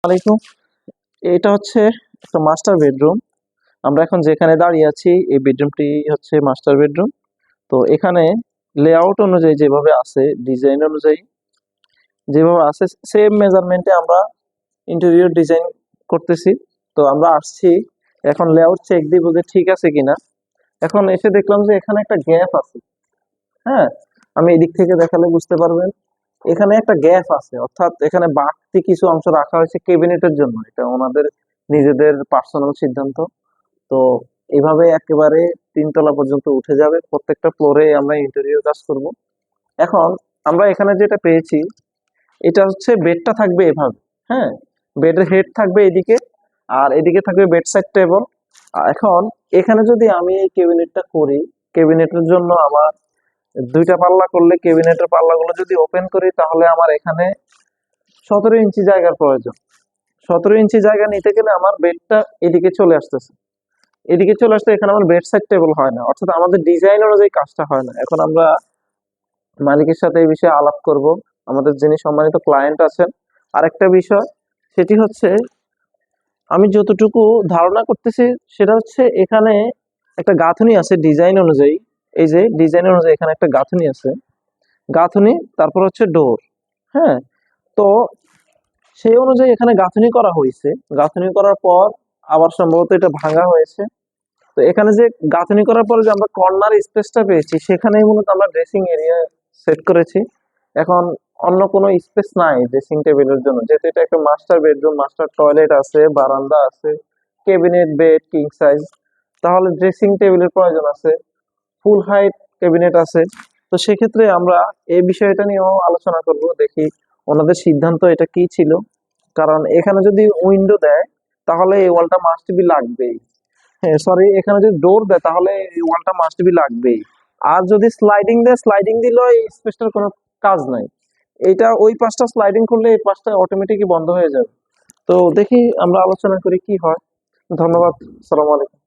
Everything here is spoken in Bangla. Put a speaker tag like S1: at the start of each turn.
S1: আলাইকুম। এটা হচ্ছে একটা মাস্টার বেডরুম। আমরা এখন যেখানে দাঁড়িয়ে আছি এই বেডরুমটি হচ্ছে মাস্টার বেডরুম। তো এখানে লেআউট অনুযায়ী যেভাবে আছে, ডিজাইন অনুযায়ী যেভাবে আছে, সেম মেজারমেন্টে আমরা ইন্টেরিয়র ডিজাইন করতেছি। তো আমরা আসছি এখন লেআউট চেক দিব যে ঠিক আছে কিনা। এখন এসে দেখলাম যে এখানে একটা গ্যাপ আছে। হ্যাঁ, আমি এদিক থেকে দেখালে বুঝতে পারবেন। এখানে একটা গ্যাপ আছে, অর্থাৎ এখানে বাড়তি কিছু অংশ রাখা হয়েছে ক্যাবিনেটের জন্য। এটা ওনাদের নিজেদের পার্সোনাল সিদ্ধান্ত। তো এভাবে একেবারে 3 তলা পর্যন্ত উঠে যাবে, প্রত্যেকটা ফ্লোরে আমরা ইন্টেরিয়র কাজ করব। এখন আমরা এখানে যেটা পেয়েছি, এটা হচ্ছে বেডটা থাকবে এভাবে। হ্যাঁ, বেডের হেড থাকবে এদিকে, আর এদিকে থাকবে বেড সাইড টেবল। এখন এখানে যদি আমি এই ক্যাবিনেটটা করি, ক্যাবিনেটের জন্য আমার 2টা পাল্লা করলে ক্যাবিনেটের পাল্লাগুলো যদি ওপেন করি, তাহলে আমার এখানে 17 ইঞ্চি জায়গার প্রয়োজন। 17 ইঞ্চি জায়গা নিতে গেলে আমার বেডটা এদিকে চলে আসতেছে। এদিকে চলে আসলে এখানে আমার বেড সাইড টেবল হয় না, অর্থাৎ আমাদের ডিজাইন অনুযায়ী কাজটা হয় না। এখন আমরা মালিকের সাথে এই বিষয়ে আলাপ করব, আমাদের যিনি সম্মানিত ক্লায়েন্ট আছেন। আরেকটা বিষয়, সেটি হচ্ছে আমি যতটুকু ধারণা করতেছি সেটা হচ্ছে এখানে একটা গাঁথুনি আছে ডিজাইন অনুযায়ী। এই যে ডিজাইন অনুযায়ী এখানে একটা গাঁথুনি আছে, গাঁথুনি, তারপর হচ্ছে ডোর। হ্যাঁ, তো সেই অনুযায়ী এখানে গাঁথুনি করা হয়েছে। গাঁথুনি করার পর আবার সম্ভবত এটা ভাঙা হয়েছে। তো এখানে যে গাঁথনি করার পরে যে আমরা কর্নার স্পেসটা পেয়েছি, সেখানেই মূলত আমরা ড্রেসিং এরিয়া সেট করেছি। এখন অন্য কোনো স্পেস নাই ড্রেসিং টেবিলের জন্য, যেহেতু এটা একটা মাস্টার বেডরুম, মাস্টার টয়লেট আছে, বারান্দা আছে, ক্যাবিনেট, বেড কিং সাইজ। তাহলে ড্রেসিং টেবিলের প্রয়োজন আছে, ফুল হাইট ক্যাবিনেট আছে। তো সেক্ষেত্রে আমরা এই বিষয়টা নিয়েও আলোচনা করব, দেখি ওনাদের সিদ্ধান্ত এটা কি ছিল। কারণ এখানে যদি উইন্ডো দেয়, তাহলে এই ওয়ালটা মাস্ট বি লাগবেই। হ্যাঁ, সরি, এখানে যদি ডোর দেয় তাহলে এই ওয়ালটা মাস্ট বি লাগবেই। আর যদি স্লাইডিং দেয়, স্লাইডিং দিলেও এই স্পেসটার কোনো কাজ নাই। এইটা ওই পাশটা স্লাইডিং করলে এই পাশটা অটোমেটিকই বন্ধ হয়ে যাবে। তো দেখি আমরা আলোচনা করি কি হয়। ধন্যবাদ। আসসালামু আলাইকুম।